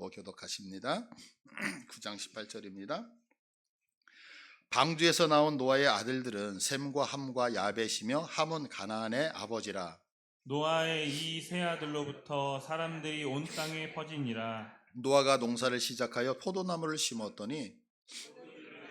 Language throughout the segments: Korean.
야고보 교독하십니다. 9장 18절입니다. 방주에서 나온 노아의 아들들은 셈과 함과 야벳이며 함은 가나안의 아버지라. 노아의 이 세 아들로부터 사람들이 온 땅에 퍼지니라. 노아가 농사를 시작하여 포도나무를 심었더니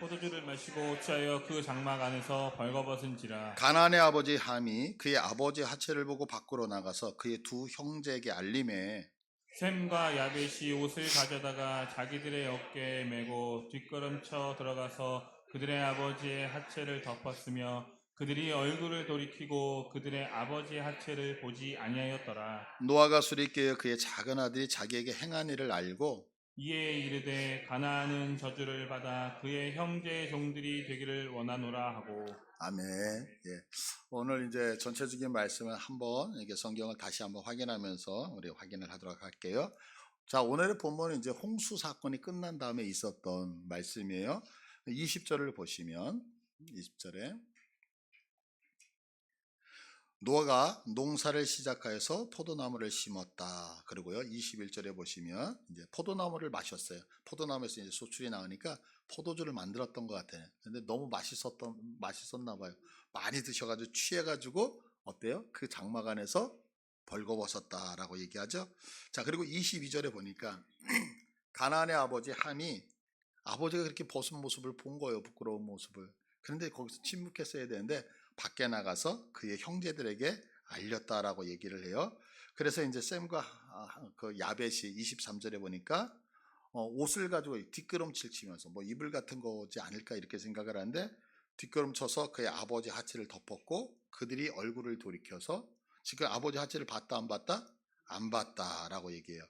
포도주를 마시고 취하여 그 장막 안에서 벌거벗은지라. 가나안의 아버지 함이 그의 아버지 하체를 보고 밖으로 나가서 그의 두 형제에게 알림해 셈과 야벳이 옷을 가져다가 자기들의 어깨에 메고 뒷걸음쳐 들어가서 그들의 아버지의 하체를 덮었으며 그들이 얼굴을 돌이키고 그들의 아버지의 하체를 보지 아니하였더라. 노아가 술이 깨어 그의 작은 아들이 자기에게 행한 일을 알고 이에 이르되 가나안은 저주를 받아 그의 형제의 종들이 되기를 원하노라 하고. 아멘. 예. 오늘 이제 전체적인 말씀을 한번 이게 성경을 다시 한번 확인하면서 우리 확인을 하도록 할게요. 자, 오늘의 본문은 이제 홍수 사건이 끝난 다음에 있었던 말씀이에요. 20절을 보시면 20절에 노아가 농사를 시작하여서 포도나무를 심었다. 그리고요, 21절에 보시면 이제 포도나무를 마셨어요. 포도나무에서 이제 소출이 나오니까 포도주를 만들었던 것 같아요. 근데 너무 맛있었나 봐요. 많이 드셔가지고 취해가지고 어때요? 그 장막 안에서 벌거벗었다라고 얘기하죠. 자, 그리고 22절에 보니까 가나안의 아버지 함이 아버지가 그렇게 벗은 모습을 본 거예요. 부끄러운 모습을. 그런데 거기서 침묵했어야 되는데 밖에 나가서 그의 형제들에게 알렸다라고 얘기를 해요. 그래서 이제 셈과 그 야벳이 23절에 보니까 옷을 가지고 뒷걸음질 치면서 뭐 이불 같은 거지 않을까 이렇게 생각을 하는데 뒷걸음 쳐서 그의 아버지 하체를 덮었고 그들이 얼굴을 돌이켜서 지금 아버지 하체를 봤다 안 봤다? 안 봤다라고 얘기해요.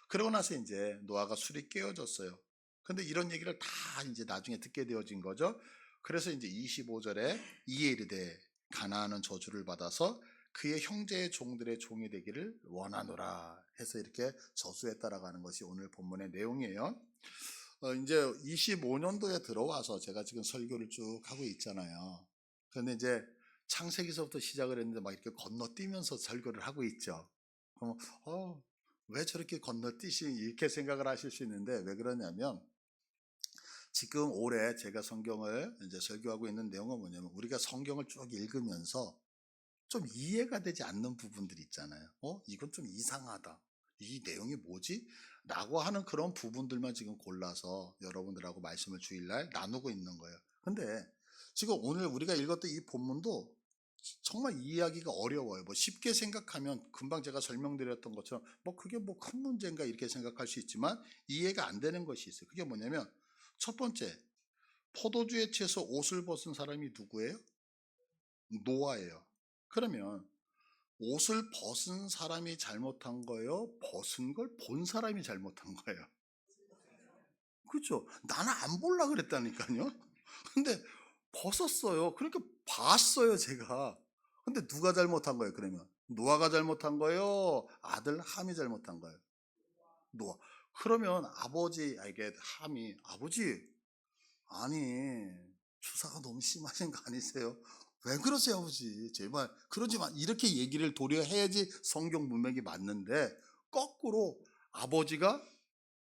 그러고 나서 이제 노아가 술이 깨어졌어요. 근데 이런 얘기를 다 이제 나중에 듣게 되어진 거죠. 그래서 이제 25절에 이에 이르되 가나안은 저주를 받아서 그의 형제의 종들의 종이 되기를 원하노라 해서 이렇게 저주했다라고 하는 것이 오늘 본문의 내용이에요. 이제 25년도에 들어와서 제가 지금 설교를 쭉 하고 있잖아요. 그런데 이제 창세기서부터 시작을 했는데 막 이렇게 건너뛰면서 설교를 하고 있죠. 그럼 왜 저렇게 건너뛰시 이렇게 생각을 하실 수 있는데 왜 그러냐면 지금 올해 제가 성경을 이제 설교하고 있는 내용은 뭐냐면 우리가 성경을 쭉 읽으면서 좀 이해가 되지 않는 부분들이 있잖아요. 이건 좀 이상하다. 이 내용이 뭐지? 라고 하는 그런 부분들만 지금 골라서 여러분들하고 말씀을 주일날 나누고 있는 거예요. 근데 지금 오늘 우리가 읽었던 이 본문도 정말 이해하기가 어려워요. 뭐 쉽게 생각하면 금방 제가 설명드렸던 것처럼 뭐 그게 뭐 큰 문제인가 이렇게 생각할 수 있지만 이해가 안 되는 것이 있어요. 그게 뭐냐면 첫 번째, 포도주에 취해서 옷을 벗은 사람이 누구예요? 노아예요. 그러면 옷을 벗은 사람이 잘못한 거예요? 벗은 걸 본 사람이 잘못한 거예요? 그렇죠? 나는 안 볼라 그랬다니까요. 근데 벗었어요. 그러니까 봤어요, 제가. 근데 누가 잘못한 거예요, 그러면? 노아가 잘못한 거예요? 아들 함이 잘못한 거예요? 노아. 그러면 아버지에게 함이 아버지 아니 주사가 너무 심하신 거 아니세요? 왜 그러세요 아버지 제발 그러지 마 이렇게 얘기를 도리어 해야지 성경 문맥이 맞는데 거꾸로 아버지가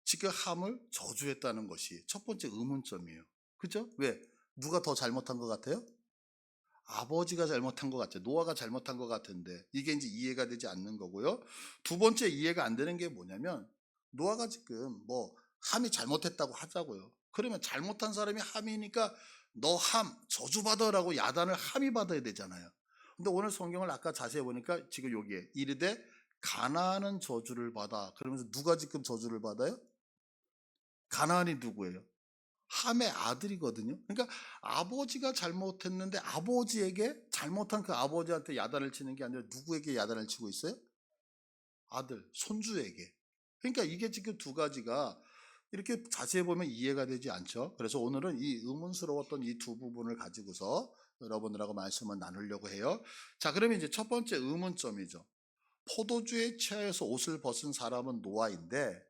지금 함을 저주했다는 것이 첫 번째 의문점이에요. 그죠? 왜? 누가 더 잘못한 것 같아요? 아버지가 잘못한 것 같아요. 노아가 잘못한 것 같은데 이게 이제 이해가 되지 않는 거고요. 두 번째 이해가 안 되는 게 뭐냐면 노아가 지금 뭐 함이 잘못했다고 하자고요. 그러면 잘못한 사람이 함이니까 너 함 저주받아라고 야단을 함이 받아야 되잖아요. 근데 오늘 성경을 아까 자세히 보니까 지금 여기에 이르되 가나안은 저주를 받아. 그러면서 누가 지금 저주를 받아요? 가나안이 누구예요? 함의 아들이거든요. 그러니까 아버지가 잘못했는데 아버지에게 잘못한 그 아버지한테 야단을 치는 게 아니라 누구에게 야단을 치고 있어요? 아들, 손주에게. 그러니까 이게 지금 두 가지가 이렇게 자세히 보면 이해가 되지 않죠. 그래서 오늘은 이 의문스러웠던 이 두 부분을 가지고서 여러분들하고 말씀을 나누려고 해요. 자, 그러면 이제 첫 번째 의문점이죠. 포도주에 취하여서 옷을 벗은 사람은 노아인데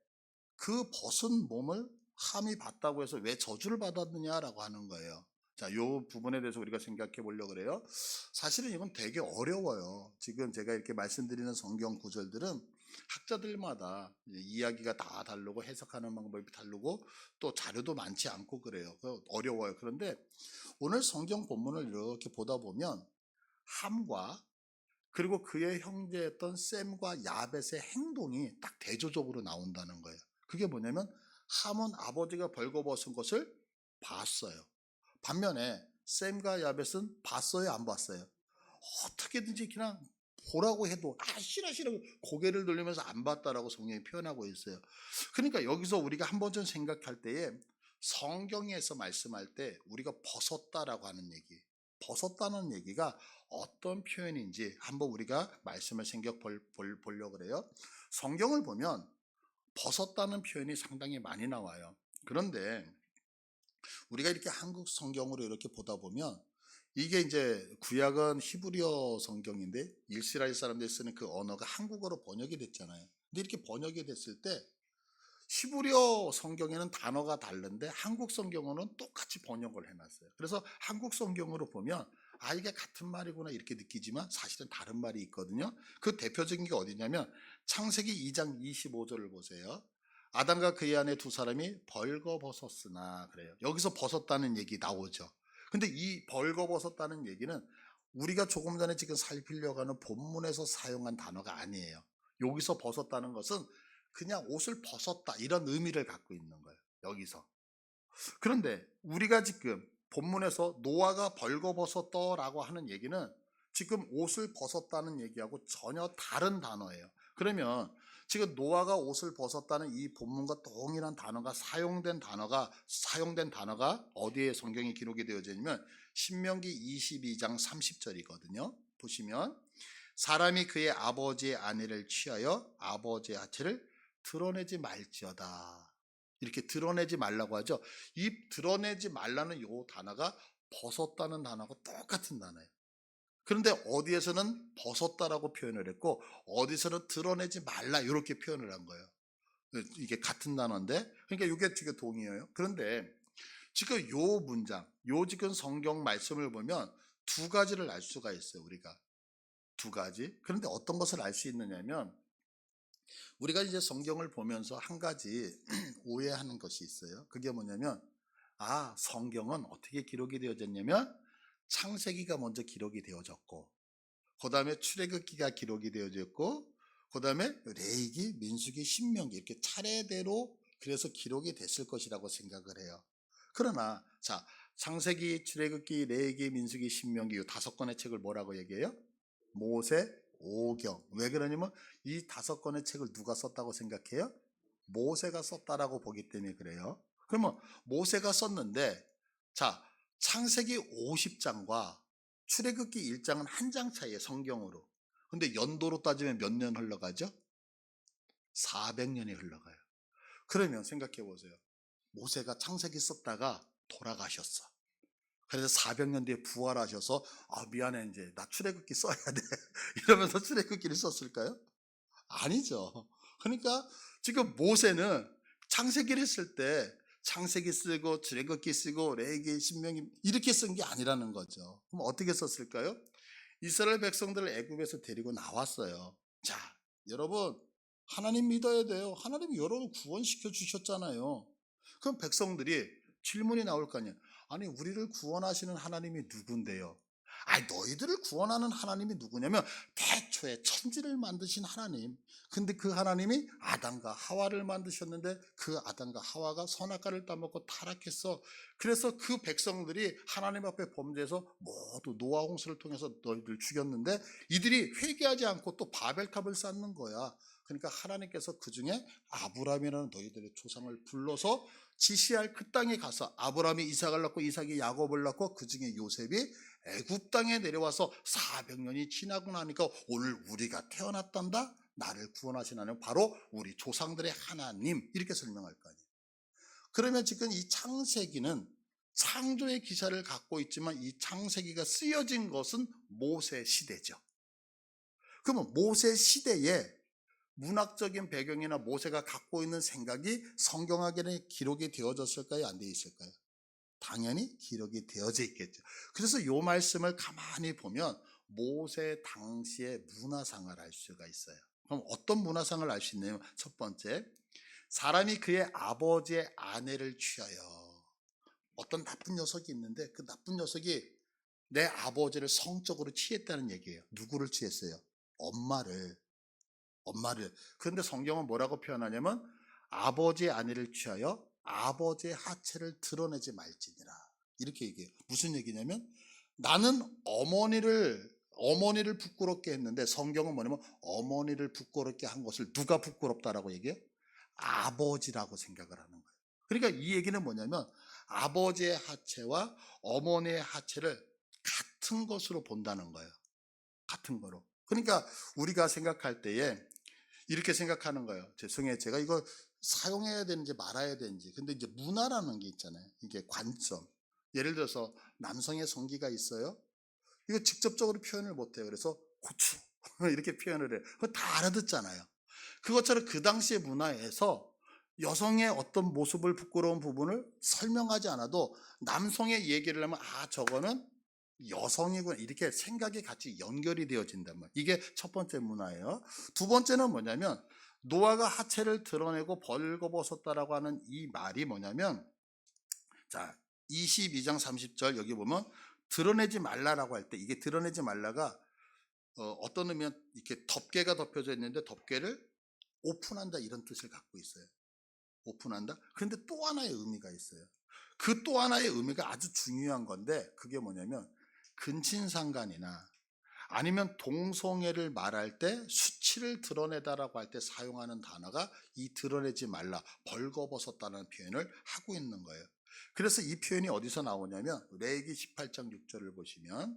그 벗은 몸을 함이 봤다고 해서 왜 저주를 받았느냐라고 하는 거예요. 자, 이 부분에 대해서 우리가 생각해 보려고 그래요. 사실은 이건 되게 어려워요. 지금 제가 이렇게 말씀드리는 성경 구절들은 학자들마다 이야기가 다 다르고 해석하는 방법이 다르고 또 자료도 많지 않고 그래요. 어려워요. 그런데 오늘 성경 본문을 이렇게 보다 보면 함과 그리고 그의 형제였던 셈과 야벳의 행동이 딱 대조적으로 나온다는 거예요. 그게 뭐냐면 함은 아버지가 벌거벗은 것을 봤어요. 반면에 셈과 야벳은 봤어요, 안 봤어요? 어떻게든지 그냥 보라고 해도 싫어 싫어 고개를 돌리면서 안 봤다라고 성경이 표현하고 있어요. 그러니까 여기서 우리가 한 번 좀 생각할 때에 성경에서 말씀할 때 우리가 벗었다라고 하는 얘기, 벗었다는 얘기가 어떤 표현인지 한번 우리가 말씀을 보려고 그래요. 성경을 보면 벗었다는 표현이 상당히 많이 나와요. 그런데 우리가 이렇게 한국 성경으로 이렇게 보다 보면 이게 이제 구약은 히브리어 성경인데 이스라엘 사람들이 쓰는 그 언어가 한국어로 번역이 됐잖아요. 근데 이렇게 번역이 됐을 때 히브리어 성경에는 단어가 다른데 한국 성경어는 똑같이 번역을 해놨어요. 그래서 한국 성경으로 보면 이게 같은 말이구나 이렇게 느끼지만 사실은 다른 말이 있거든요. 그 대표적인 게 어디냐면 창세기 2장 25절을 보세요. 아담과 그의 아내 두 사람이 벌거벗었으나 그래요. 여기서 벗었다는 얘기 나오죠. 근데 이 벌거벗었다는 얘기는 우리가 조금 전에 지금 살피려고 하는 본문에서 사용한 단어가 아니에요. 여기서 벗었다는 것은 그냥 옷을 벗었다 이런 의미를 갖고 있는 거예요. 여기서. 그런데 우리가 지금 본문에서 노아가 벌거벗었더라고 하는 얘기는 지금 옷을 벗었다는 얘기하고 전혀 다른 단어예요. 그러면 지금 노아가 옷을 벗었다는 이 본문과 동일한 단어가 사용된 단어가 어디에 성경이 기록이 되어져 있냐면 신명기 22장 30절이거든요. 보시면 사람이 그의 아버지의 아내를 취하여 아버지의 하체를 드러내지 말지어다. 이렇게 드러내지 말라고 하죠. 이 드러내지 말라는 요 단어가 벗었다는 단어하고 똑같은 단어예요. 그런데 어디에서는 벗었다라고 표현을 했고 어디서는 드러내지 말라 이렇게 표현을 한 거예요. 이게 같은 단어인데 그러니까 이게 지금 동의어예요. 그런데 지금 요 문장, 요 지금 성경 말씀을 보면 두 가지를 알 수가 있어요. 우리가 두 가지. 그런데 어떤 것을 알 수 있느냐면 우리가 이제 성경을 보면서 한 가지 오해하는 것이 있어요. 그게 뭐냐면 성경은 어떻게 기록이 되어졌냐면 창세기가 먼저 기록이 되어졌고 그 다음에 출애굽기가 기록이 되어졌고 그 다음에 레위기, 민수기, 신명기 이렇게 차례대로 그래서 기록이 됐을 것이라고 생각을 해요. 그러나 자 창세기, 출애굽기, 레위기, 민수기, 신명기 이 다섯 권의 책을 뭐라고 얘기해요? 모세, 오경. 왜 그러냐면 이 다섯 권의 책을 누가 썼다고 생각해요? 모세가 썼다라고 보기 때문에 그래요. 그러면 모세가 썼는데 자 창세기 50장과 출애굽기 1장은 한 장 차이에 성경으로. 근데 연도로 따지면 몇 년 흘러가죠? 400년이 흘러가요. 그러면 생각해 보세요. 모세가 창세기 썼다가 돌아가셨어. 그래서 400년 뒤에 부활하셔서 미안해 이제 나 출애굽기 써야 돼 이러면서 출애굽기를 썼을까요? 아니죠. 그러니까 지금 모세는 창세기를 쓸 때 창세기 쓰고 출애굽기 쓰고 레위기, 신명기 이렇게 쓴 게 아니라는 거죠. 그럼 어떻게 썼을까요? 이스라엘 백성들을 애굽에서 데리고 나왔어요. 자, 여러분 하나님 믿어야 돼요. 하나님이 여러분 구원시켜 주셨잖아요. 그럼 백성들이 질문이 나올 거 아니에요. 아니 우리를 구원하시는 하나님이 누군데요? 너희들을 구원하는 하나님이 누구냐면 태초에 천지를 만드신 하나님. 근데 그 하나님이 아담과 하와를 만드셨는데 그 아담과 하와가 선악과를 따먹고 타락했어. 그래서 그 백성들이 하나님 앞에 범죄해서 모두 노아 홍수를 통해서 너희들 죽였는데 이들이 회개하지 않고 또 바벨탑을 쌓는 거야. 그러니까 하나님께서 그 중에 아브라함이라는 너희들의 조상을 불러서 지시할 그 땅에 가서 아브라함이 이삭을 낳고 이삭이 야곱을 낳고 그 중에 요셉이 애굽 땅에 내려와서 400년이 지나고 나니까 오늘 우리가 태어났단다. 나를 구원하신 하나님 바로 우리 조상들의 하나님 이렇게 설명할 거 아니에요. 그러면 지금 이 창세기는 창조의 기사를 갖고 있지만 이 창세기가 쓰여진 것은 모세 시대죠. 그러면 모세 시대에 문학적인 배경이나 모세가 갖고 있는 생각이 성경학에 기록이 되어졌을까요? 안 되어 있을까요? 당연히 기록이 되어져 있겠죠. 그래서 이 말씀을 가만히 보면 모세 당시의 문화상을 알 수가 있어요. 그럼 어떤 문화상을 알 수 있냐면 첫 번째, 사람이 그의 아버지의 아내를 취하여. 어떤 나쁜 녀석이 있는데 그 나쁜 녀석이 내 아버지를 성적으로 취했다는 얘기예요. 누구를 취했어요? 엄마를. 엄마를. 그런데 성경은 뭐라고 표현하냐면 아버지의 아내를 취하여 아버지의 하체를 드러내지 말지니라. 이렇게 얘기해요. 무슨 얘기냐면 나는 어머니를 부끄럽게 했는데 성경은 뭐냐면 어머니를 부끄럽게 한 것을 누가 부끄럽다라고 얘기해요? 아버지라고 생각을 하는 거예요. 그러니까 이 얘기는 뭐냐면 아버지의 하체와 어머니의 하체를 같은 것으로 본다는 거예요. 같은 거로. 그러니까 우리가 생각할 때에 이렇게 생각하는 거예요. 죄송해요. 제가 이거 사용해야 되는지 말아야 되는지. 근데 이제 문화라는 게 있잖아요. 이게 관점. 예를 들어서 남성의 성기가 있어요. 이거 직접적으로 표현을 못해요. 그래서 고추 이렇게 표현을 해요. 그거 다 알아듣잖아요. 그것처럼 그 당시의 문화에서 여성의 어떤 모습을 부끄러운 부분을 설명하지 않아도 남성의 얘기를 하면 저거는 여성이구나 이렇게 생각이 같이 연결이 되어진단 말이에요. 이게 첫 번째 문화예요. 두 번째는 뭐냐면 노아가 하체를 드러내고 벌거벗었다라고 하는 이 말이 뭐냐면 자 22장 30절 여기 보면 드러내지 말라라고 할 때 이게 드러내지 말라가 어떤 의미는 이렇게 덮개가 덮여져 있는데 덮개를 오픈한다 이런 뜻을 갖고 있어요. 오픈한다. 그런데 또 하나의 의미가 있어요. 그 또 하나의 의미가 아주 중요한 건데 그게 뭐냐면 근친상간이나 아니면 동성애를 말할 때 수치를 드러내다라고 할 때 사용하는 단어가 이 드러내지 말라 벌거벗었다는 표현을 하고 있는 거예요. 그래서 이 표현이 어디서 나오냐면 레위기 18장 6절을 보시면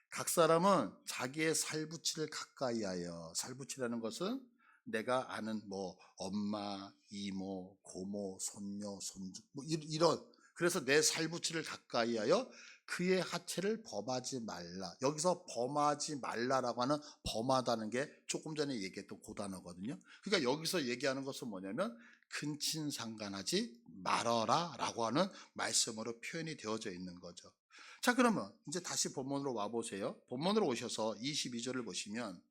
각 사람은 자기의 살부치를 가까이 하여 살부치라는 것은 내가 아는 뭐 엄마, 이모, 고모, 손녀, 손주 뭐 이런 그래서 내 살부치를 가까이 하여 그의 하체를 범하지 말라. 여기서 범하지 말라라고 하는 범하다는 게 조금 전에 얘기했던 그 단어거든요. 그러니까 여기서 얘기하는 것은 뭐냐면 근친상간하지 말아라 라고 하는 말씀으로 표현이 되어져 있는 거죠. 자 그러면 이제 다시 본문으로 와보세요. 본문으로 오셔서 22절을 보시면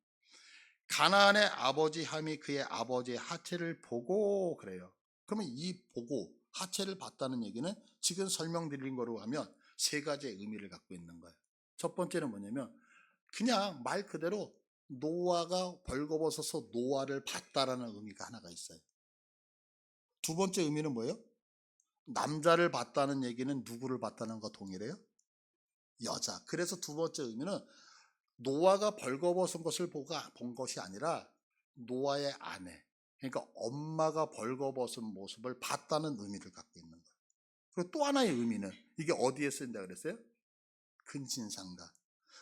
가나안의 아버지 함이 그의 아버지의 하체를 보고 그래요. 그러면 이 보고 하체를 봤다는 얘기는 지금 설명드린 거로 하면 세 가지의 의미를 갖고 있는 거예요. 첫 번째는 뭐냐면 그냥 말 그대로 노아가 벌거벗어서 노아를 봤다라는 의미가 하나가 있어요. 두 번째 의미는 뭐예요? 남자를 봤다는 얘기는 누구를 봤다는 거 동일해요? 여자. 그래서 두 번째 의미는 노아가 벌거벗은 것을 본 것이 아니라 노아의 아내, 그러니까 엄마가 벌거벗은 모습을 봤다는 의미를 갖고 있는 거예요. 그리고 또 하나의 의미는 이게 어디에 쓰인다 그랬어요? 근친상간.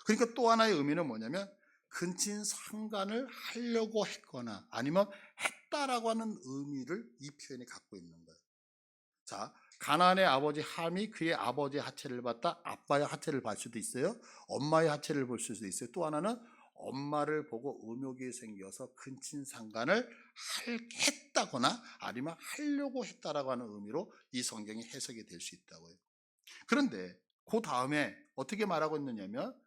그러니까 또 하나의 의미는 뭐냐면 근친상간을 하려고 했거나 아니면 했다라고 하는 의미를 이 표현이 갖고 있는 거예요. 자, 가나안의 아버지 함이 그의 아버지의 하체를 봤다. 아빠의 하체를 볼 수도 있어요. 엄마의 하체를 볼 수도 있어요. 또 하나는 엄마를 보고 음욕이 생겨서 근친상간을 했다거나 아니면 하려고 했다라고 하는 의미로 이 성경이 해석이 될 수 있다고요. 그런데 그 다음에 어떻게 말하고 있느냐면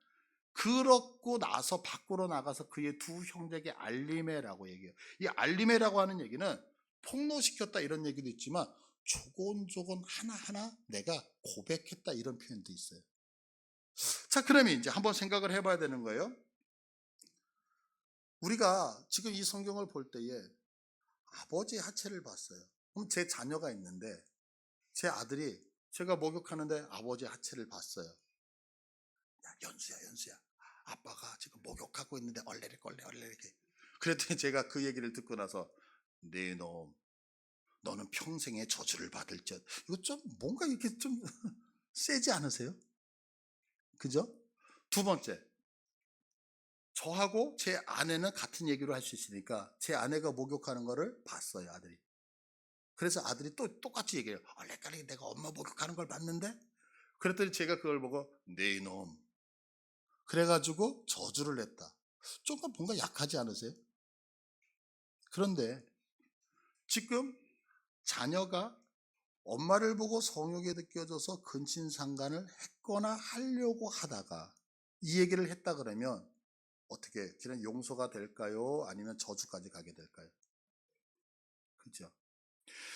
그렇고 나서 밖으로 나가서 그의 두 형제에게 알리메라고 얘기해요. 이 알리메라고 하는 얘기는 폭로시켰다 이런 얘기도 있지만 조곤조곤 하나하나 내가 고백했다 이런 표현도 있어요. 자, 그러면 이제 한번 생각을 해봐야 되는 거예요. 우리가 지금 이 성경을 볼 때에 아버지의 하체를 봤어요. 그럼 제 자녀가 있는데 제 아들이 제가 목욕하는데 아버지의 하체를 봤어요. 야, 연수야. 아빠가 지금 목욕하고 있는데 얼레리. 그랬더니 제가 그 얘기를 듣고 나서 네 놈, 너는 평생의 저주를 받을 듯. 이거 좀 뭔가 이렇게 좀 세지 않으세요? 그죠? 두 번째, 저하고 제 아내는 같은 얘기로 할 수 있으니까 제 아내가 목욕하는 거를 봤어요, 아들이. 그래서 아들이 또 똑같이 얘기해요. 얼레까리 내가 엄마 목욕하는 걸 봤는데? 그랬더니 제가 그걸 보고 네 놈. 그래가지고 저주를 냈다. 조금 뭔가 약하지 않으세요? 그런데 지금 자녀가 엄마를 보고 성욕이 느껴져서 근친상간을 했거나 하려고 하다가 이 얘기를 했다 그러면 어떻게 그냥 용서가 될까요? 아니면 저주까지 가게 될까요? 그죠?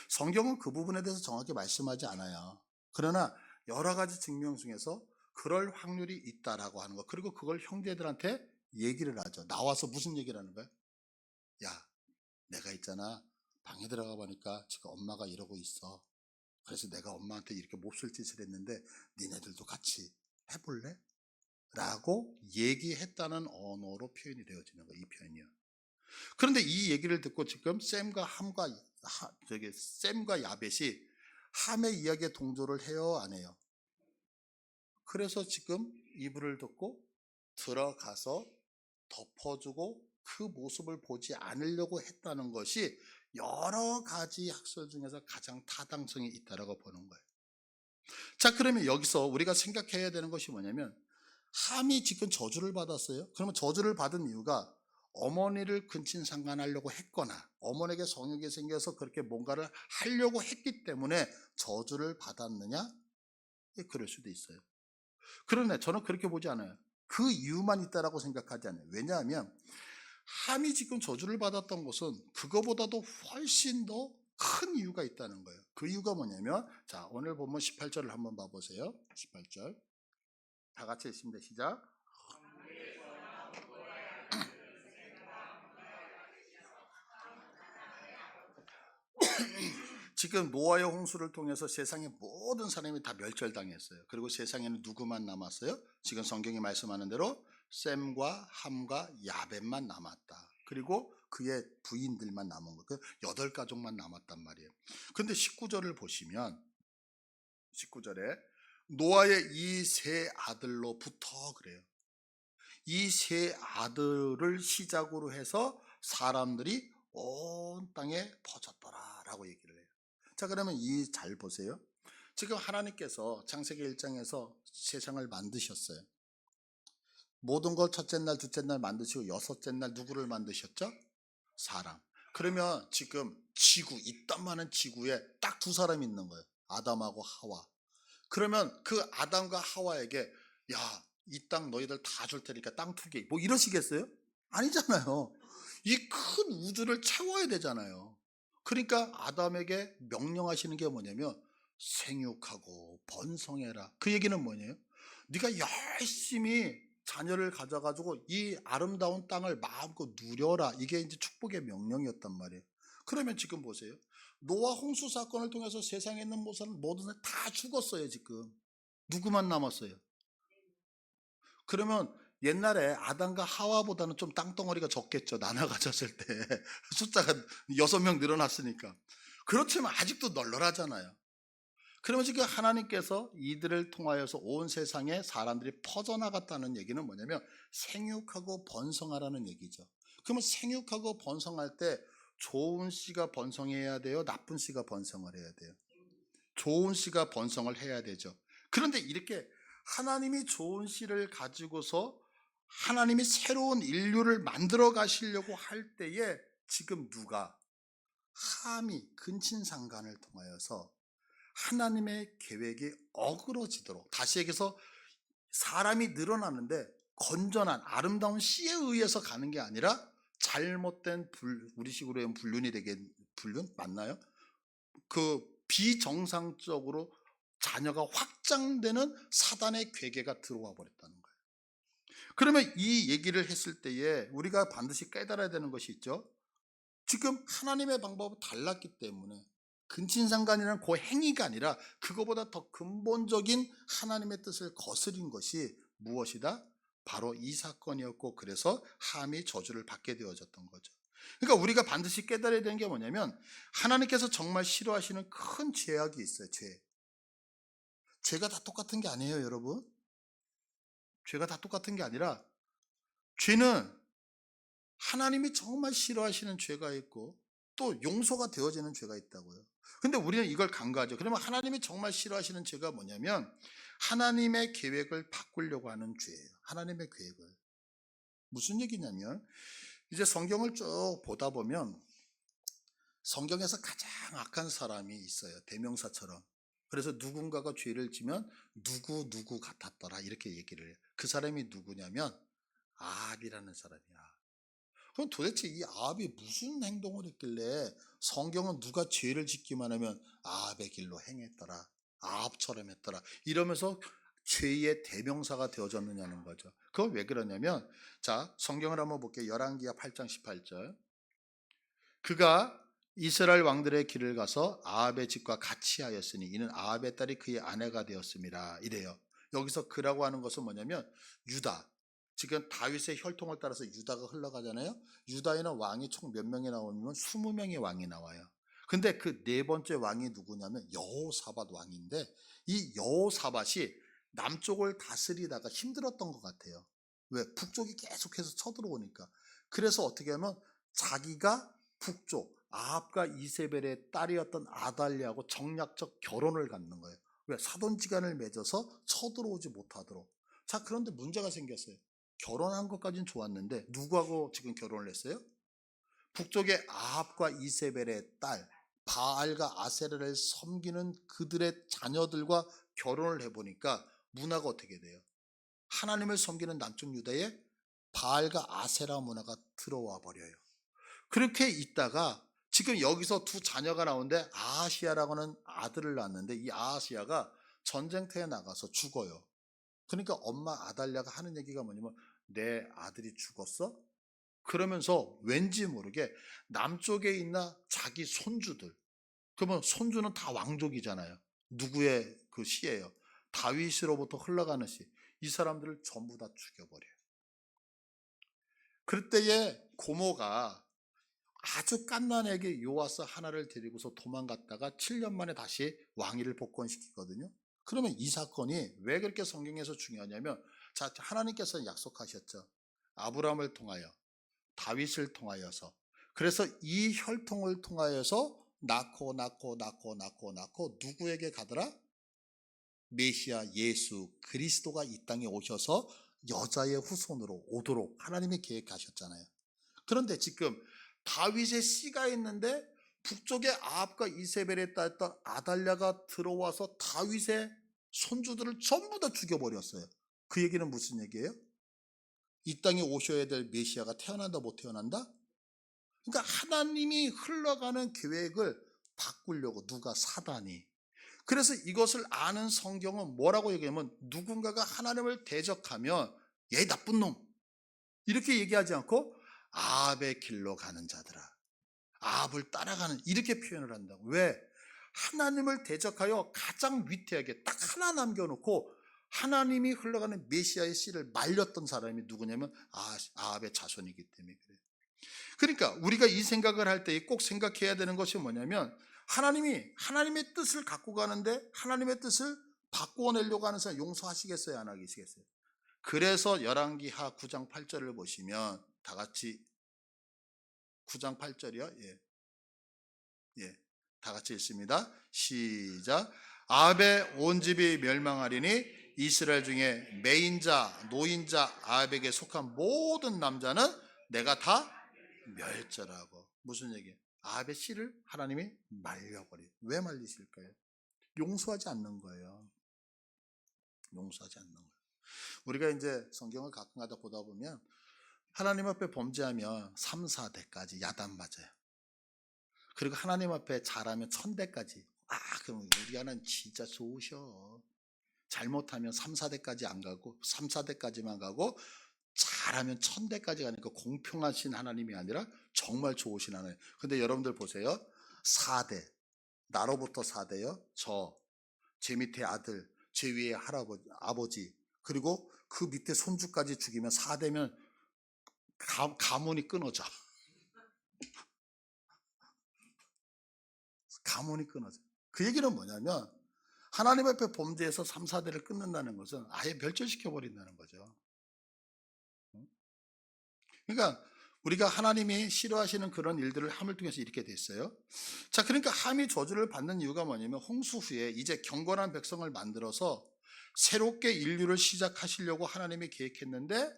성경은 그 부분에 대해서 정확히 말씀하지 않아요. 그러나 여러 가지 증명 중에서 그럴 확률이 있다라고 하는 거. 그리고 그걸 형제들한테 얘기를 하죠. 나와서 무슨 얘기를 하는 거야? 야, 내가 있잖아. 방에 들어가 보니까 지금 엄마가 이러고 있어. 그래서 내가 엄마한테 이렇게 몹쓸 짓을 했는데 니네들도 같이 해볼래? 라고 얘기했다는 언어로 표현이 되어지는 거예요. 이 표현이요. 그런데 이 얘기를 듣고 지금 샘과 야벳이 함의 이야기에 동조를 해요, 안 해요? 그래서 지금 이불을 덮고 들어가서 덮어주고 그 모습을 보지 않으려고 했다는 것이 여러 가지 학설 중에서 가장 타당성이 있다라고 보는 거예요. 자, 그러면 여기서 우리가 생각해야 되는 것이 뭐냐면 함이 지금 저주를 받았어요. 그러면 저주를 받은 이유가 어머니를 근친상간하려고 했거나 어머니에게 성욕이 생겨서 그렇게 뭔가를 하려고 했기 때문에 저주를 받았느냐? 예, 그럴 수도 있어요. 그러네, 저는 그렇게 보지 않아요. 그 이유만 있다라고 생각하지 않아요. 왜냐하면 함이 지금 저주를 받았던 것은 그거보다도 훨씬 더 큰 이유가 있다는 거예요. 그 이유가 뭐냐면, 자, 오늘 보면 18절을 한번 봐보세요. 18절. 다 같이 읽습니다. 시작. 지금 노아의 홍수를 통해서 세상의 모든 사람이 다 멸절당했어요. 그리고 세상에는 누구만 남았어요? 지금 성경이 말씀하는 대로 셈과 함과 야벳만 남았다. 그리고 그의 부인들만 남은 거. 그 8가족만 남았단 말이에요. 근데 19절을 보시면 19절에 노아의 이 세 아들로부터 그래요. 이 세 아들을 시작으로 해서 사람들이 온 땅에 퍼졌더라라고 얘기를 해요. 자, 그러면 이 잘 보세요. 지금 하나님께서 창세기 1장에서 세상을 만드셨어요. 모든 걸 첫째 날, 둘째 날 만드시고 여섯째 날 누구를 만드셨죠? 사람. 그러면 지금 지구, 이딴만한 지구에 딱 2사람이 있는 거예요. 아담하고 하와. 그러면 그 아담과 하와에게 야, 이 땅 너희들 다 줄 테니까 땅 투기 뭐 이러시겠어요? 아니잖아요. 이 큰 우주를 채워야 되잖아요. 그러니까 아담에게 명령하시는 게 뭐냐면 생육하고 번성해라. 그 얘기는 뭐냐면 네가 열심히 자녀를 가져가지고 이 아름다운 땅을 마음껏 누려라. 이게 이제 축복의 명령이었단 말이에요. 그러면 지금 보세요. 노아 홍수 사건을 통해서 세상에 있는 모든 사람 다 죽었어요. 지금 누구만 남았어요? 그러면 옛날에 아담과 하와보다는 좀 땅덩어리가 적겠죠. 나눠 가졌을 때 숫자가 6명 늘어났으니까. 그렇지만 아직도 널널하잖아요. 그러면 지금 하나님께서 이들을 통하여서 온 세상에 사람들이 퍼져나갔다는 얘기는 뭐냐면 생육하고 번성하라는 얘기죠. 그러면 생육하고 번성할 때 좋은 씨가 번성해야 돼요? 나쁜 씨가 번성을 해야 돼요? 좋은 씨가 번성을 해야 되죠. 그런데 이렇게 하나님이 좋은 씨를 가지고서 하나님이 새로운 인류를 만들어 가시려고 할 때에 지금 누가 함이 근친상간을 통하여서 하나님의 계획이 어그러지도록, 다시 얘기해서 사람이 늘어나는데 건전한 아름다운 씨에 의해서 가는 게 아니라 잘못된 우리식으로 하면 불륜이 되게, 불륜 맞나요? 그 비정상적으로 자녀가 확장되는 사단의 괴계가 들어와 버렸다는 거예요. 그러면 이 얘기를 했을 때에 우리가 반드시 깨달아야 되는 것이 있죠. 지금 하나님의 방법은 달랐기 때문에 근친상간이라는 그 행위가 아니라 그거보다 더 근본적인 하나님의 뜻을 거스린 것이 무엇이다? 바로 이 사건이었고, 그래서 함이 저주를 받게 되어졌던 거죠. 그러니까 우리가 반드시 깨달아야 되는 게 뭐냐면 하나님께서 정말 싫어하시는 큰 죄악이 있어요. 죄가 다 똑같은 게 아니에요, 여러분. 죄가 다 똑같은 게 아니라 죄는 하나님이 정말 싫어하시는 죄가 있고 또 용서가 되어지는 죄가 있다고요. 근데 우리는 이걸 간과하죠. 그러면 하나님이 정말 싫어하시는 죄가 뭐냐면 하나님의 계획을 바꾸려고 하는 죄예요. 하나님의 계획을. 무슨 얘기냐면 이제 성경을 쭉 보다 보면 성경에서 가장 악한 사람이 있어요. 대명사처럼. 그래서 누군가가 죄를 지면 누구 같았더라 이렇게 얘기를 해요. 그 사람이 누구냐면 아합이라는 사람이야. 그럼 도대체 이 아합이 무슨 행동을 했길래 성경은 누가 죄를 짓기만 하면 아합의 길로 행했더라, 아합처럼 했더라 이러면서 죄의 대명사가 되어졌느냐는 거죠. 그건 왜 그러냐면, 자, 성경을 한번 볼게요. 열왕기하 8장 18절. 그가 이스라엘 왕들의 길을 가서 아합의 집과 같이 하였으니 이는 아합의 딸이 그의 아내가 되었습니다. 이래요. 여기서 그라고 하는 것은 뭐냐면 유다. 지금 다윗의 혈통을 따라서 유다가 흘러가잖아요. 유다에는 왕이 총 몇 명이 나오면 20명의 왕이 나와요. 근데 그 네 번째 왕이 누구냐면 여호사밧 왕인데, 이 여호사밧이 남쪽을 다스리다가 힘들었던 것 같아요. 왜? 북쪽이 계속해서 쳐들어오니까. 그래서 어떻게 하면 자기가 북쪽 아합과 이세벨의 딸이었던 아달랴하고 정략적 결혼을 갖는 거예요. 왜? 사돈지간을 맺어서 쳐들어오지 못하도록. 자, 그런데 문제가 생겼어요. 결혼한 것까지는 좋았는데 누구하고 지금 결혼을 했어요? 북쪽의 아합과 이세벨의 딸 바알과 아세라를 섬기는 그들의 자녀들과 결혼을 해보니까 문화가 어떻게 돼요? 하나님을 섬기는 남쪽 유다에 바알과 아세라 문화가 들어와 버려요. 그렇게 있다가 지금 여기서 두 자녀가 나오는데 아하시아라고 하는 아들을 낳았는데, 이 아하시아가 전쟁터에 나가서 죽어요. 그러니까 엄마 아달랴가 하는 얘기가 뭐냐면 내 아들이 죽었어? 그러면서 왠지 모르게 남쪽에 있나 자기 손주들, 그러면 손주는 다 왕족이잖아요. 누구의 그 시예요? 다윗으로부터 흘러가는 시. 이 사람들을 전부 다 죽여버려요. 그때에 고모가 아주 갓난에게 요아스 하나를 데리고서 도망갔다가 7년 만에 다시 왕위를 복권시키거든요. 그러면 이 사건이 왜 그렇게 성경에서 중요하냐면, 자, 하나님께서 약속하셨죠. 아브라함을 통하여 다윗을 통하여서, 그래서 이 혈통을 통하여서 낳고 누구에게 가더라? 메시아 예수 그리스도가 이 땅에 오셔서 여자의 후손으로 오도록 하나님이 계획하셨잖아요. 그런데 지금 다윗의 씨가 있는데 북쪽의 아합과 이세벨에 딸던 아달랴가 들어와서 다윗의 손주들을 전부 다 죽여버렸어요. 그 얘기는 무슨 얘기예요? 이 땅에 오셔야 될 메시아가 태어난다 못 태어난다? 그러니까 하나님이 흘러가는 계획을 바꾸려고 누가 사단이. 그래서 이것을 아는 성경은 뭐라고 얘기하면, 누군가가 하나님을 대적하면 얘 나쁜 놈 이렇게 얘기하지 않고 아합의 길로 가는 자들아, 아합을 따라가는, 이렇게 표현을 한다고. 왜? 하나님을 대적하여 가장 위태하게 딱 하나 남겨놓고 하나님이 흘러가는 메시아의 씨를 말렸던 사람이 누구냐면 아합의 자손이기 때문에 그래요. 그러니까 우리가 이 생각을 할 때 꼭 생각해야 되는 것이 뭐냐면, 하나님이 하나님의 뜻을 갖고 가는데 하나님의 뜻을 바꾸어내려고 하는 사람 용서하시겠어요? 안 하시겠어요? 그래서 열왕기하 9장 8절을 보시면 다 같이 9장 8절이요. 예. 다 같이 읽습니다. 시작. 아합의 온 집이 멸망하리니 이스라엘 중에 매인자, 노인자, 아합에게 속한 모든 남자는 내가 다 멸절하고. 무슨 얘기예요? 아합의 씨를 하나님이 말려버려요. 왜 말리실까요? 용서하지 않는 거예요. 용서하지 않는 거예요. 우리가 이제 성경을 가끔가다 보다 보면 하나님 앞에 범죄하면 3, 4대까지 야단 맞아요. 그리고 하나님 앞에 잘하면 1000대까지. 그럼 우리 하나님 진짜 좋으셔. 잘못하면 3, 4대까지 안 가고 3, 4대까지만 가고, 잘하면 1000대까지 가니까 공평하신 하나님이 아니라 정말 좋으신 하나님. 근데 여러분들 보세요. 4대, 나로부터 4대요. 제 밑에 아들, 제 위에 할아버지, 아버지, 그리고 그 밑에 손주까지 죽이면 4대면 가문이 끊어져. 가문이 끊어져. 그 얘기는 뭐냐면 하나님 앞에 범죄해서 3, 4대를 끊는다는 것은 아예 멸절시켜 버린다는 거죠. 그러니까 우리가 하나님이 싫어하시는 그런 일들을 함을 통해서 이렇게 됐어요. 자, 그러니까 함이 저주를 받는 이유가 뭐냐면, 홍수 후에 이제 경건한 백성을 만들어서 새롭게 인류를 시작하시려고 하나님이 계획했는데,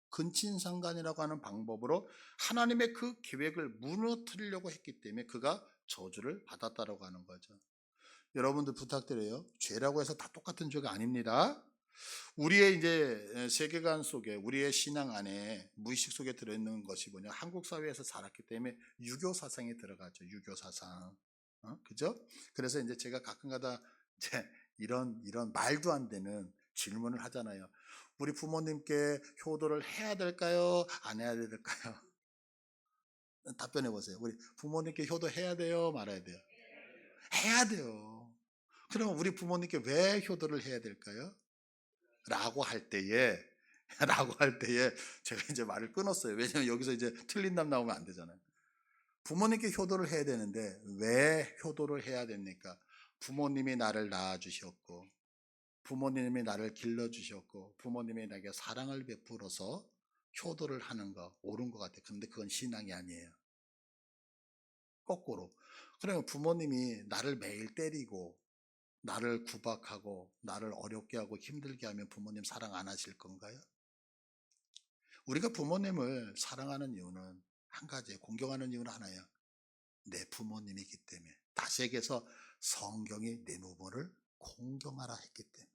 근친상간이라고 하는 방법으로 하나님의 그 계획을 무너뜨리려고 했기 때문에 그가 저주를 받았다라고 하는 거죠. 여러분들 부탁드려요. 죄라고 해서 다 똑같은 죄가 아닙니다. 우리의 이제 세계관 속에 우리의 신앙 안에 무의식 속에 들어있는 것이 뭐냐? 한국 사회에서 자랐기 때문에 유교 사상이 들어가죠. 유교 사상. 그죠? 그래서 이제 제가 가끔가다 이제 이런 말도 안 되는 질문을 하잖아요. 우리 부모님께 효도를 해야 될까요? 안 해야 될까요? 답변해 보세요. 우리 부모님께 효도해야 돼요? 말아야 돼요? 해야 돼요. 그러면 우리 부모님께 왜 효도를 해야 될까요? 라고 할 때에 라고 할 때에 제가 이제 말을 끊었어요. 왜냐면 여기서 이제 틀린 답 나오면 안 되잖아요. 부모님께 효도를 해야 되는데 왜 효도를 해야 됩니까? 부모님이 나를 낳아주셨고 부모님이 나를 길러주셨고 부모님이 나에게 사랑을 베풀어서 효도를 하는 거 옳은 것 같아요. 그런데 그건 신앙이 아니에요. 거꾸로. 그러면 부모님이 나를 매일 때리고 나를 구박하고 나를 어렵게 하고 힘들게 하면 부모님 사랑 안 하실 건가요? 우리가 부모님을 사랑하는 이유는 한 가지예요. 공경하는 이유는 하나예요. 내 부모님이기 때문에. 다시 얘기해서 성경이 내 부모를 공경하라 했기 때문에.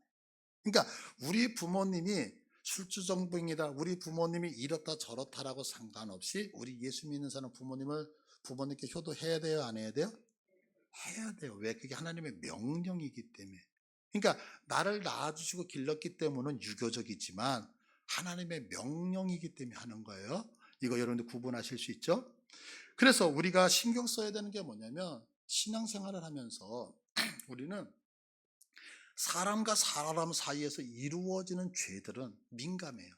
그러니까 우리 부모님이 술주정뱅이다, 우리 부모님이 이렇다 저렇다라고 상관없이 우리 예수 믿는 사람 부모님께 효도해야 돼요, 안 해야 돼요? 해야 돼요. 왜? 그게 하나님의 명령이기 때문에. 그러니까 나를 낳아주시고 길렀기 때문은 유교적이지만 하나님의 명령이기 때문에 하는 거예요. 이거 여러분들 구분하실 수 있죠? 그래서 우리가 신경 써야 되는 게 뭐냐면 신앙생활을 하면서 우리는 사람과 사람 사이에서 이루어지는 죄들은 민감해요.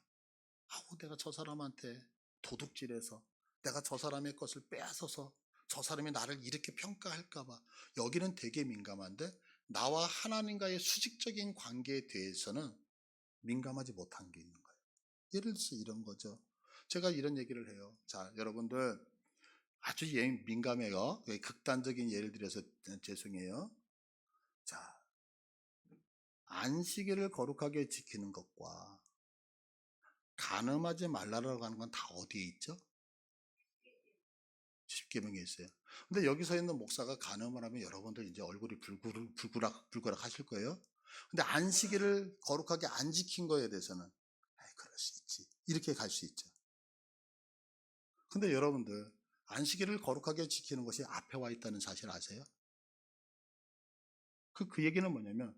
아우, 내가 저 사람한테 도둑질해서 내가 저 사람의 것을 빼앗아서 저 사람이 나를 이렇게 평가할까봐 여기는 되게 민감한데 나와 하나님과의 수직적인 관계에 대해서는 민감하지 못한 게 있는 거예요. 예를 들어서 이런 거죠. 제가 이런 얘기를 해요. 자, 여러분들 아주 민감해요. 극단적인 예를 들어서 죄송해요. 자, 안식일을 거룩하게 지키는 것과 간음하지 말라라고 하는 건 다 어디에 있죠? 십계명에 있어요. 근데 여기 서 있는 목사가 간음을 하면 여러분들 이제 얼굴이 불구락 하실 거예요. 근데 안식일을 거룩하게 안 지킨 거에 대해서는 그럴 수 있지. 이렇게 갈 수 있죠. 근데 여러분들 안식일을 거룩하게 지키는 것이 앞에 와 있다는 사실 아세요? 그 얘기는 뭐냐면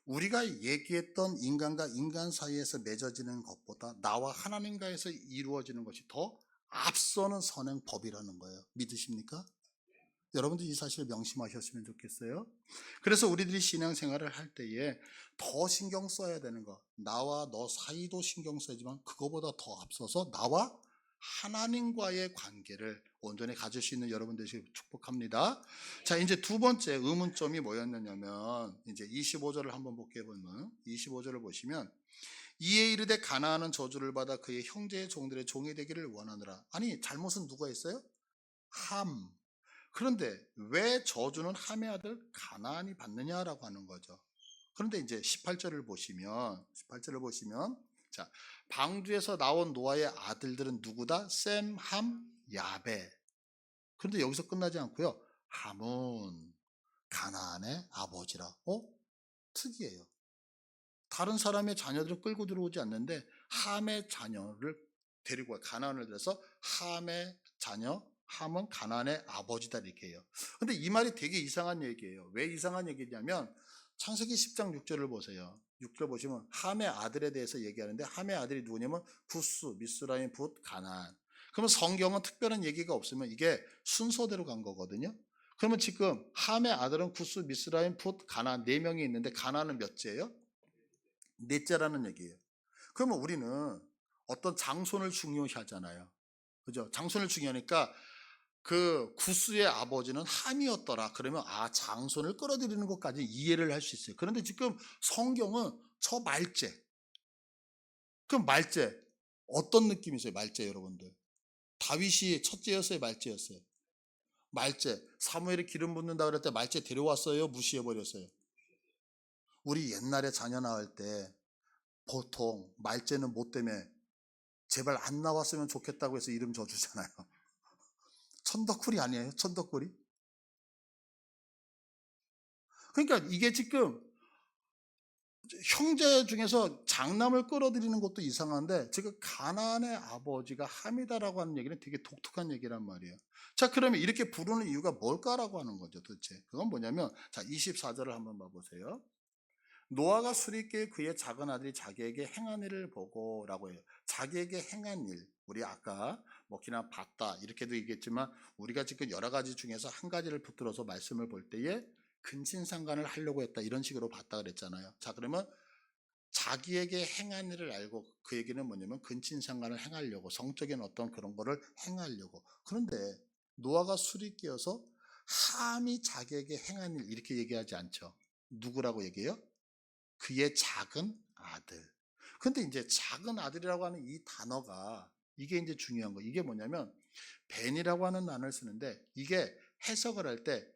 우리가 얘기했던 인간과 인간 사이에서 맺어지는 것보다 나와 하나님과에서 이루어지는 것이 더 앞서는 선행법이라는 거예요. 믿으십니까? 여러분들 이 사실을 명심하셨으면 좋겠어요. 그래서 우리들이 신앙생활을 할 때에 더 신경 써야 되는 거, 나와 너 사이도 신경 써야지만 그거보다 더 앞서서 나와 하나님과의 관계를 온전히 가질 수 있는 여러분 되시길 축복합니다. 자, 이제 두 번째 의문점이 뭐였느냐면 이제 25절을 한번 볼게요. 보면 25절을 보시면 이에 이르되 가나안은 저주를 받아 그의 형제의 종들의 종이 되기를 원하느라. 아니, 잘못은 누가 했어요? 함. 그런데 왜 저주는 함의 아들 가나안이 받느냐라고 하는 거죠. 그런데 이제 18절을 보시면 자, 방주에서 나온 노아의 아들들은 누구다? 셈, 함, 야베. 그런데 여기서 끝나지 않고요. 함은 가나안의 아버지라. 특이해요. 다른 사람의 자녀들은 끌고 들어오지 않는데 함의 자녀를 데리고 와요. 가나안을 들여서 함의 자녀, 함은 가나안의 아버지다 이렇게 해요. 근데 이 말이 되게 이상한 얘기예요. 왜 이상한 얘기냐면 창세기 10장 6절을 보세요. 6절 보시면 함의 아들에 대해서 얘기하는데 함의 아들이 누구냐면 구스, 미스라임, 붓, 가나안. 그러면 성경은 특별한 얘기가 없으면 이게 순서대로 간 거거든요. 그러면 지금 함의 아들은 구스, 미스라임, 붓, 가나안 4명이 있는데 가나안은 몇째예요? 넷째라는 얘기예요. 그러면 우리는 어떤 장손을 중요시 하잖아요. 그죠? 장손을 중요하니까 그 구스의 아버지는 함이었더라. 그러면 장손을 끌어들이는 것까지 이해를 할 수 있어요. 그런데 지금 성경은 저 말째. 그럼 말째 어떤 느낌이세요? 말째 여러분들. 다윗이 첫째였어요, 말째였어요? 말째. 사무엘이 기름 붓는다 그럴 때 말째 데려왔어요, 무시해 버렸어요? 우리 옛날에 자녀 낳을 때 보통 말째는 뭐 때문에 제발 안 나왔으면 좋겠다고 해서 이름 줘주잖아요. 천덕꾸리 아니에요? 천덕꾸리? 그러니까 이게 지금 형제 중에서 장남을 끌어들이는 것도 이상한데 지금 가나안의 아버지가 함이다라고 하는 얘기는 되게 독특한 얘기란 말이에요. 자, 그러면 이렇게 부르는 이유가 뭘까라고 하는 거죠, 도대체. 그건 뭐냐면, 자, 24절을 한번 봐보세요. 노아가 수리께 그의 작은 아들이 자기에게 행한 일을 보고라고 해요. 자기에게 행한 일. 우리 아까 먹기나 봤다 이렇게도 얘기했지만 우리가 지금 여러 가지 중에서 한 가지를 붙들어서 말씀을 볼 때에 근친상간을 하려고 했다 이런 식으로 봤다 그랬잖아요. 자, 그러면 자기에게 행한 일을 알고 그 얘기는 뭐냐면 근친상간을 행하려고 성적인 어떤 그런 거를 행하려고. 그런데 노아가 술이 끼어서 함이 자기에게 행한 일 이렇게 얘기하지 않죠. 누구라고 얘기해요? 그의 작은 아들. 근데 이제 작은 아들이라고 하는 이 단어가 이게 이제 중요한 거. 이게 뭐냐면 벤이라고 하는 단어를 쓰는데 이게 해석을 할 때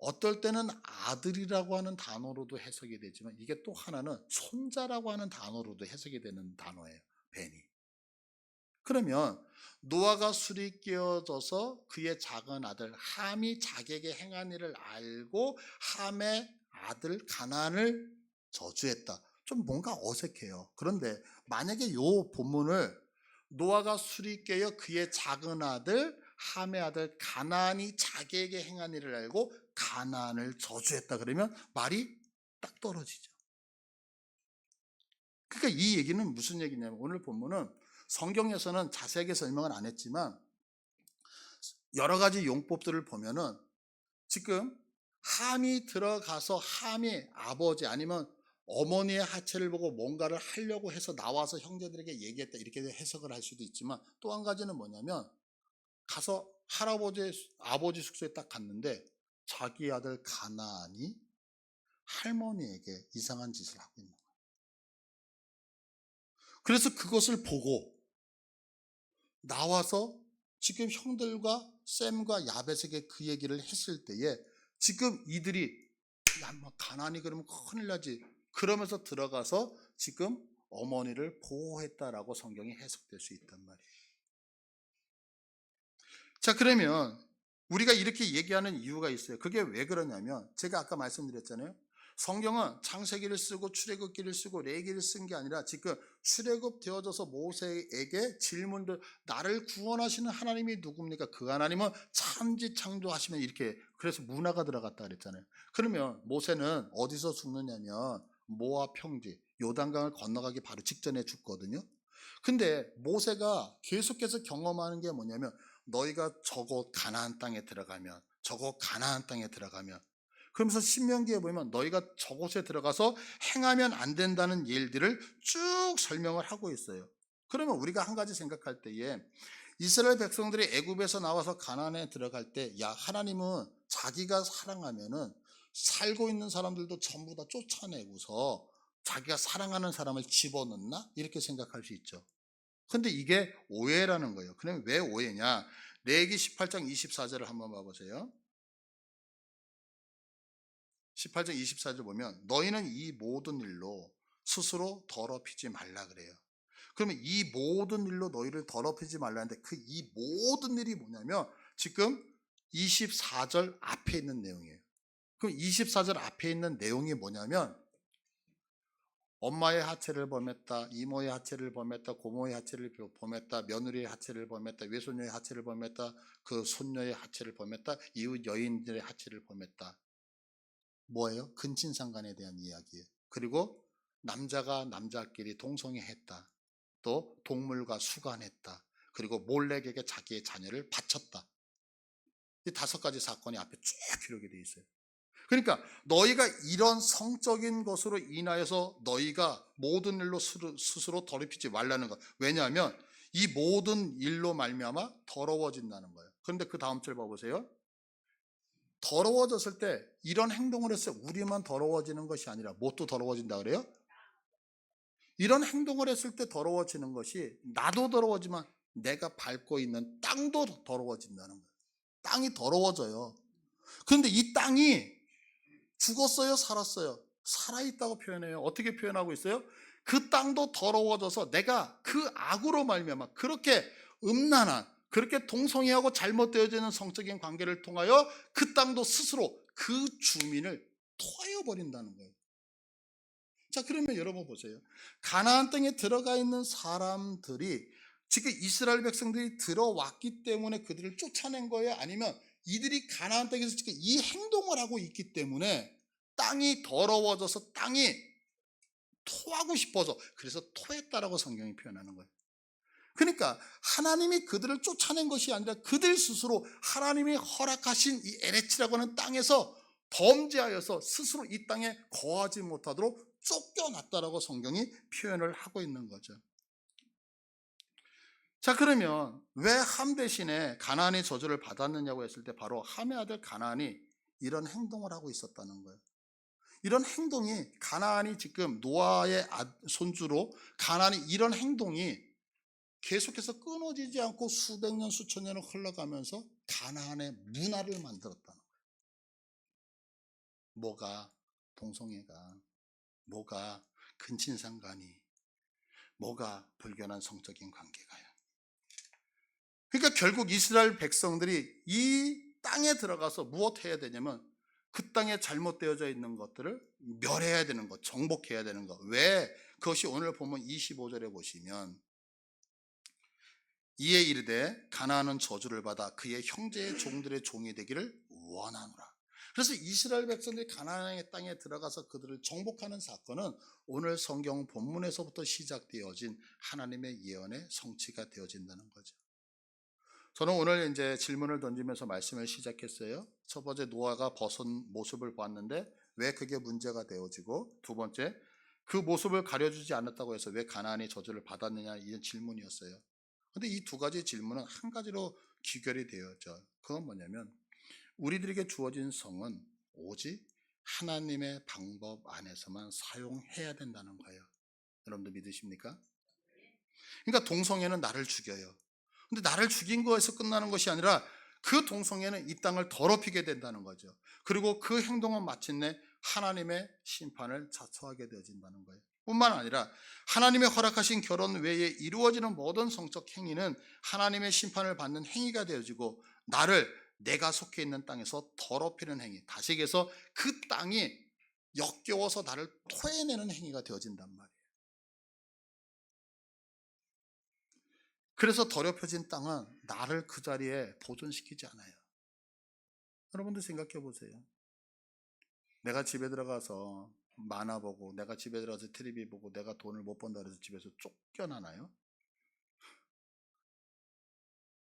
어떨 때는 아들이라고 하는 단어로도 해석이 되지만 이게 또 하나는 손자라고 하는 단어로도 해석이 되는 단어예요. 벤이. 그러면 노아가 술이 끼어져서 그의 작은 아들 함이 자기에게 행한 일을 알고 함의 아들 가나안을 저주했다. 좀 뭔가 어색해요. 그런데 만약에 요 본문을 노아가 술이 깨어 그의 작은 아들 함의 아들 가나안이 자기에게 행한 일을 알고 가나안을 저주했다 그러면 말이 딱 떨어지죠. 그러니까 이 얘기는 무슨 얘기냐면 오늘 본문은 성경에서는 자세하게 설명은 안 했지만 여러 가지 용법들을 보면은 지금 함이 들어가서 함의 아버지 아니면 어머니의 하체를 보고 뭔가를 하려고 해서 나와서 형제들에게 얘기했다 이렇게 해석을 할 수도 있지만 또 한 가지는 뭐냐면 가서 할아버지 아버지 숙소에 딱 갔는데 자기 아들 가나안이 할머니에게 이상한 짓을 하고 있는 거예요. 그래서 그것을 보고 나와서 지금 형들과 샘과 야벳에게 그 얘기를 했을 때에 지금 이들이 야, 뭐 가나안이 그러면 큰일 나지. 그러면서 들어가서 지금 어머니를 보호했다라고 성경이 해석될 수 있단 말이에요. 자, 그러면 우리가 이렇게 얘기하는 이유가 있어요. 그게 왜 그러냐면 제가 아까 말씀드렸잖아요. 성경은 창세기를 쓰고 출애굽기를 쓰고 레위기를 쓴 게 아니라 지금 출애굽 되어져서 모세에게 질문들 나를 구원하시는 하나님이 누굽니까? 그 하나님은 천지 창조하시면 이렇게 그래서 문화가 들어갔다 그랬잖아요. 그러면 모세는 어디서 죽느냐면 모압 평지 요단강을 건너가기 바로 직전에 죽거든요. 근데 모세가 계속해서 경험하는 게 뭐냐면 너희가 저곳 가나안 땅에 들어가면 저곳 가나안 땅에 들어가면 그러면서 신명기에 보면 너희가 저곳에 들어가서 행하면 안 된다는 일들을 쭉 설명을 하고 있어요. 그러면 우리가 한 가지 생각할 때에 이스라엘 백성들이 애굽에서 나와서 가나안에 들어갈 때 야 하나님은 자기가 사랑하면은 살고 있는 사람들도 전부 다 쫓아내고서 자기가 사랑하는 사람을 집어넣나? 이렇게 생각할 수 있죠. 근데 이게 오해라는 거예요. 그럼 왜 오해냐? 레위기 18장 24절을 한번 봐보세요. 18장 24절 보면 너희는 이 모든 일로 스스로 더럽히지 말라 그래요. 그러면 이 모든 일로 너희를 더럽히지 말라는데 그 이 모든 일이 뭐냐면 지금 24절 앞에 있는 내용이에요. 그럼 24절 앞에 있는 내용이 뭐냐면 엄마의 하체를 범했다, 이모의 하체를 범했다, 고모의 하체를 범했다, 며느리의 하체를 범했다, 외손녀의 하체를 범했다, 그 손녀의 하체를 범했다, 이웃 여인들의 하체를 범했다. 뭐예요? 근친상간에 대한 이야기예요. 그리고 남자가 남자끼리 동성애했다. 또 동물과 수간했다. 그리고 몰렉에게 자기의 자녀를 바쳤다. 이 5가지 사건이 앞에 쭉 기록이 되어 있어요. 그러니까 너희가 이런 성적인 것으로 인하여서 너희가 모든 일로 스스로 더럽히지 말라는 것. 왜냐하면 이 모든 일로 말미암아 더러워진다는 거예요. 그런데 그 다음 절 봐보세요. 더러워졌을 때 이런 행동을 했을 때 우리만 더러워지는 것이 아니라 뭣도 더러워진다 그래요? 이런 행동을 했을 때 더러워지는 것이 나도 더러워지만 내가 밟고 있는 땅도 더러워진다는 거예요. 땅이 더러워져요. 그런데 이 땅이 죽었어요? 살았어요? 살아있다고 표현해요. 어떻게 표현하고 있어요? 그 땅도 더러워져서 내가 그 악으로 말미암아 그렇게 음란한 그렇게 동성애하고 잘못되어지는 성적인 관계를 통하여 그 땅도 스스로 그 주민을 토하여 버린다는 거예요. 자, 그러면 여러분 보세요. 가나안 땅에 들어가 있는 사람들이 지금 이스라엘 백성들이 들어왔기 때문에 그들을 쫓아낸 거예요? 아니면 이들이 가나안 땅에서 지금 이 행동을 하고 있기 때문에 땅이 더러워져서 땅이 토하고 싶어서 그래서 토했다라고 성경이 표현하는 거예요. 그러니까 하나님이 그들을 쫓아낸 것이 아니라 그들 스스로 하나님이 허락하신 이 에레치라고 하는 땅에서 범죄하여서 스스로 이 땅에 거하지 못하도록 쫓겨났다라고 성경이 표현을 하고 있는 거죠. 자, 그러면 왜 함 대신에 가나안의 저주를 받았느냐고 했을 때 바로 함의 아들 가나안이 이런 행동을 하고 있었다는 거예요. 이런 행동이 가나안이 지금 노아의 손주로 가나안이 이런 행동이 계속해서 끊어지지 않고 수백 년 수천 년을 흘러가면서 가나안의 문화를 만들었다는 거예요. 뭐가 동성애가, 뭐가 근친상간이, 뭐가 불결한 성적인 관계가요. 그러니까 결국 이스라엘 백성들이 이 땅에 들어가서 무엇 해야 되냐면 그 땅에 잘못되어져 있는 것들을 멸해야 되는 것, 정복해야 되는 것. 왜? 그것이 오늘 보면 25절에 보시면 이에 이르되 가나안은 저주를 받아 그의 형제의 종들의 종이 되기를 원하노라. 그래서 이스라엘 백성들이 가나안의 땅에 들어가서 그들을 정복하는 사건은 오늘 성경 본문에서부터 시작되어진 하나님의 예언의 성취가 되어진다는 거죠. 저는 오늘 이제 질문을 던지면서 말씀을 시작했어요. 첫 번째, 노아가 벗은 모습을 보았는데 왜 그게 문제가 되어지고, 두 번째, 그 모습을 가려주지 않았다고 해서 왜 가나안이 저주를 받았느냐, 이런 질문이었어요. 근데 이 두 가지 질문은 한 가지로 귀결이 되어져. 그건 뭐냐면 우리들에게 주어진 성은 오직 하나님의 방법 안에서만 사용해야 된다는 거예요. 여러분들 믿으십니까? 그러니까 동성애는 나를 죽여요. 근데 나를 죽인 거에서 끝나는 것이 아니라 그 동성애는 이 땅을 더럽히게 된다는 거죠. 그리고 그 행동은 마침내 하나님의 심판을 자초하게 되어진다는 거예요. 뿐만 아니라 하나님의 허락하신 결혼 외에 이루어지는 모든 성적 행위는 하나님의 심판을 받는 행위가 되어지고 나를 내가 속해 있는 땅에서 더럽히는 행위, 다시 얘기해서 그 땅이 역겨워서 나를 토해내는 행위가 되어진단 말이에요. 그래서 더럽혀진 땅은 나를 그 자리에 보존시키지 않아요. 여러분들 생각해 보세요. 내가 집에 들어가서 만화 보고, 내가 집에 들어가서 텔레비 보고, 내가 돈을 못 번다 그래서 집에서 쫓겨나나요?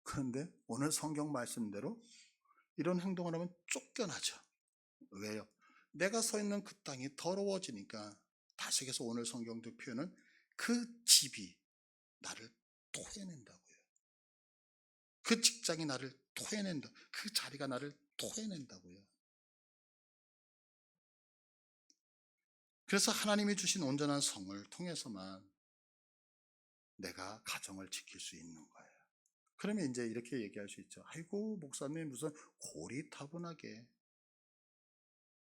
그런데 오늘 성경 말씀대로 이런 행동을 하면 쫓겨나죠. 왜요? 내가 서 있는 그 땅이 더러워지니까, 다시 해서 오늘 성경적 표현은 그 집이 나를 토해낸다고요. 그 직장이 나를 토해낸다. 그 자리가 나를 토해낸다고요. 그래서 하나님이 주신 온전한 성을 통해서만 내가 가정을 지킬 수 있는 거예요. 그러면 이제 이렇게 얘기할 수 있죠. 아이고, 목사님 무슨 고리타분하게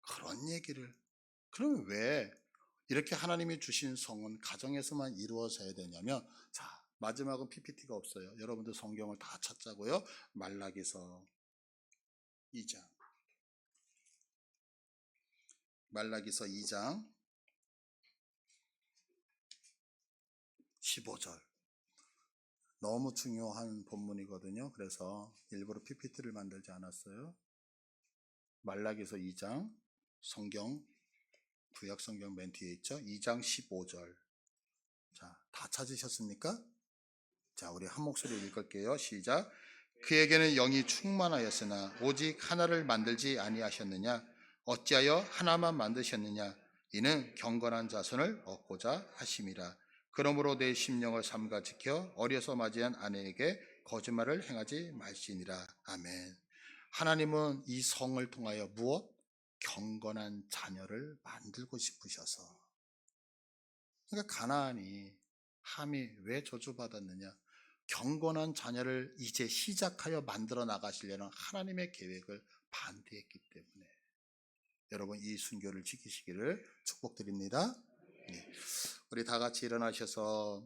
그런 얘기를. 그러면 왜 이렇게 하나님이 주신 성은 가정에서만 이루어져야 되냐면, 자, 마지막은 PPT가 없어요. 여러분들 성경을 다 찾자고요. 말라기서 2장. 말라기서 2장 15절. 너무 중요한 본문이거든요. 그래서 일부러 PPT를 만들지 않았어요. 말라기서 2장, 성경, 구약 성경 맨 뒤에 있죠. 2장 15절. 자, 다 찾으셨습니까? 자, 우리 한 목소리 읽을게요. 시작. 그에게는 영이 충만하였으나 오직 하나를 만들지 아니하셨느냐? 어찌하여 하나만 만드셨느냐? 이는 경건한 자손을 얻고자 하심이라. 그러므로 내 심령을 삼가 지켜 어려서 맞이한 아내에게 거짓말을 행하지 말지니라. 아멘. 하나님은 이 성을 통하여 무엇? 경건한 자녀를 만들고 싶으셔서. 그러니까 가나안이, 함이 왜 저주받았느냐? 경건한 자녀를 이제 시작하여 만들어 나가시려는 하나님의 계획을 반대했기 때문에. 여러분, 이 순교를 지키시기를 축복드립니다. 네. 우리 다 같이 일어나셔서